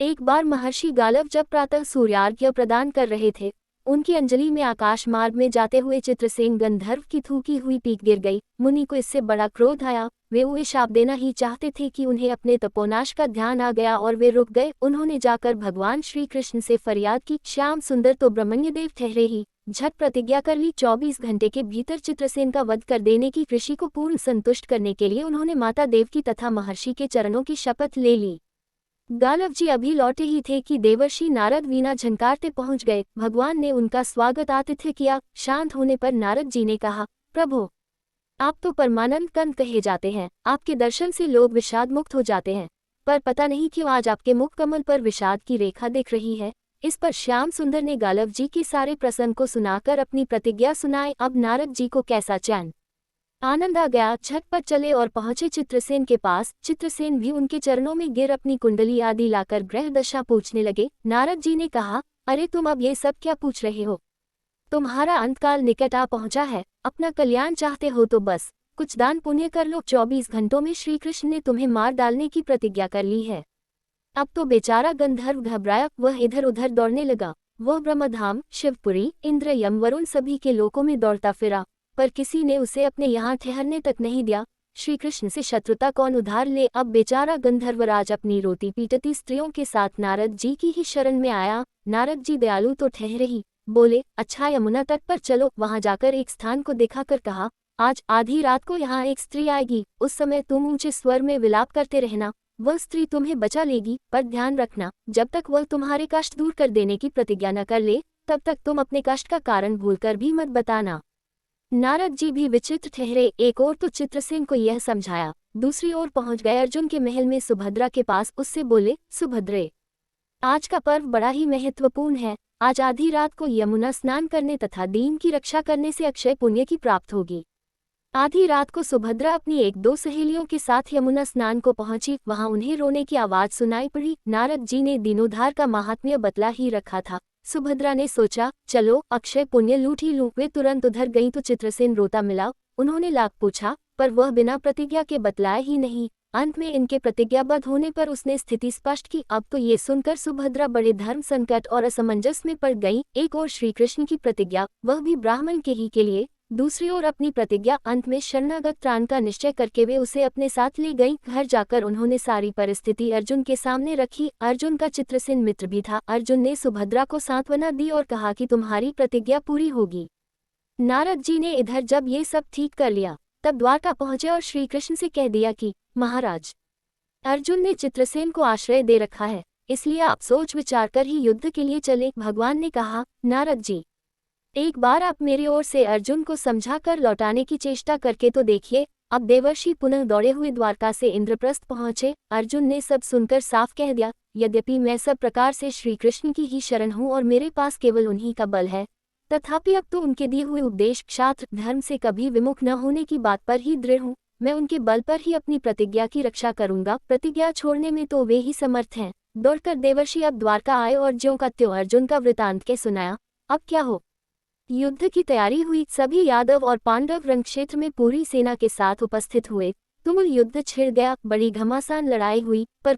एक बार महर्षि गालव जब प्रातः सूर्यार्घ्य प्रदान कर रहे थे, उनकी अंजलि में आकाश मार्ग में जाते हुए चित्रसेन गंधर्व की थूकी हुई पीक गिर गई। मुनि को इससे बड़ा क्रोध आया। वे उन्हें शाप देना ही चाहते थे कि उन्हें अपने तपोनाश का ध्यान आ गया और वे रुक गए। उन्होंने जाकर भगवान श्री कृष्ण से फरियाद की, श्याम सुंदर तो ब्रह्मण्यदेव ठहरे ही, झट प्रतिज्ञा कर ली। 24 घंटे के भीतर चित्रसेन का वध कर देने की ऋषि को पूर्ण संतुष्ट करने के लिए उन्होंने माता देवकी तथा महर्षि के चरणों की शपथ ले ली। गालव जी अभी लौटे ही थे कि देवर्षि नारद वीणा झनकारते पहुंच गए। भगवान ने उनका स्वागत आतिथ्य किया। शांत होने पर नारद जी ने कहा, प्रभु, आप तो परमानंद कंद कहे जाते हैं, आपके दर्शन से लोग विषाद मुक्त हो जाते हैं, पर पता नहीं क्यों आज आपके मुख कमल पर विषाद की रेखा दिख रही है। इस पर श्याम सुंदर ने गालव जी के सारे प्रसंग को सुनाकर अपनी प्रतिज्ञा सुनाई। अब नारद जी को कैसा चैन आनंद आ गया। झटपट चले और पहुंचे चित्रसेन के पास। चित्रसेन भी उनके चरणों में गिर अपनी कुंडली आदि लाकर ग्रह दशा पूछने लगे। नारद जी ने कहा, अरे तुम अब ये सब क्या पूछ रहे हो? तुम्हारा अंतकाल निकट आ पहुंचा है, अपना कल्याण चाहते हो तो बस कुछ दान पुण्य कर लो। 24 घंटों में श्री कृष्ण ने तुम्हें मार डालने की प्रतिज्ञा कर ली है। अब तो बेचारा गंधर्व घबराया, वह इधर उधर दौड़ने लगा। वह ब्रह्मधाम, शिवपुरी, इंद्र, यम, वरुण सभी के लोकों में दौड़ता फिरा, पर किसी ने उसे अपने यहाँ ठहरने तक नहीं दिया। श्री कृष्ण से शत्रुता कौन उधार ले? अब बेचारा गंधर्वराज अपनी रोती पीटती स्त्रियों के साथ नारद जी की ही शरण में आया। नारद जी दयालु तो ठहरे ही, बोले, अच्छा यमुना तट पर चलो। वहां जाकर एक स्थान को दिखाकर कहा, आज आधी रात को यहाँ एक स्त्री आएगी, उस समय तुम ऊंचे स्वर में विलाप करते रहना, वह स्त्री तुम्हें बचा लेगी। पर ध्यान रखना, जब तक वह तुम्हारे कष्ट दूर कर देने की प्रतिज्ञा न कर ले, तब तक तुम अपने कष्ट का कारण भूलकर भी मत बताना। नारद जी भी विचित्र ठहरे। एक ओर तो चित्रसेन को यह समझाया, दूसरी ओर पहुंच गए अर्जुन के महल में सुभद्रा के पास। उससे बोले, सुभद्रे, आज का पर्व बड़ा ही महत्वपूर्ण है। आज आधी रात को यमुना स्नान करने तथा दीन की रक्षा करने से अक्षय पुण्य की प्राप्त होगी। आधी रात को सुभद्रा अपनी एक दो सहेलियों के साथ यमुना स्नान को पहुंची। वहां उन्हें रोने की आवाज सुनाई पड़ी। नारद जी ने दीनोद्धार का महात्म्य बतला ही रखा था। सुभद्रा ने सोचा, चलो अक्षय पुण्य लूट ही लूं। वे तुरंत उधर गईं तो चित्रसेन रोता मिला। उन्होंने लाख पूछा, पर वह बिना प्रतिज्ञा के बतलाए ही नहीं। अंत में इनके प्रतिज्ञाबद्ध होने पर उसने स्थिति स्पष्ट की। अब तो ये सुनकर सुभद्रा बड़े धर्म संकट और असमंजस में पड़ गई। एक ओर श्री कृष्ण की प्रतिज्ञा, वह भी ब्राह्मण के ही के लिए, दूसरी ओर अपनी प्रतिज्ञा। अंत में शरणागत त्राण का निश्चय करके वे उसे अपने साथ ले गईं। घर जाकर उन्होंने सारी परिस्थिति अर्जुन के सामने रखी। अर्जुन का चित्रसेन मित्र भी था। अर्जुन ने सुभद्रा को सांत्वना दी और कहा कि तुम्हारी प्रतिज्ञा पूरी होगी। नारद जी ने इधर जब ये सब ठीक कर लिया, तब द्वारका पहुंचे और श्री कृष्ण से कह दिया कि महाराज, अर्जुन ने चित्रसेन को आश्रय दे रखा है, इसलिए आप सोच विचार कर ही युद्ध के लिए चले। भगवान ने कहा, नारद जी, एक बार आप मेरी ओर से अर्जुन को समझाकर लौटाने की चेष्टा करके तो देखिए। अब देवर्षि पुनः दौड़े हुए द्वारका से इंद्रप्रस्थ पहुंचे। अर्जुन ने सब सुनकर साफ कह दिया, यद्यपि मैं सब प्रकार से श्री कृष्ण की ही शरण हूँ और मेरे पास केवल उन्हीं का बल है, तथापि अब तो उनके दिए हुए उपदेश क्षात्र धर्म से कभी विमुख न होने की बात पर ही दृढ़ हूँ। मैं उनके बल पर ही अपनी प्रतिज्ञा की रक्षा करूंगा। प्रतिज्ञा छोड़ने में तो वे ही समर्थ हैं। दौड़कर देवर्षि अब द्वारका आए और ज्यों का त्यों अर्जुन का वृतांत के सुनाया। अब क्या हो? युद्ध की तैयारी हुई। सभी यादव और पांडव रणक्षेत्र में पूरी सेना के साथ उपस्थित हुए। तुमुल युद्ध छिड़ गया। बड़ी घमासान लड़ाई हुई, पर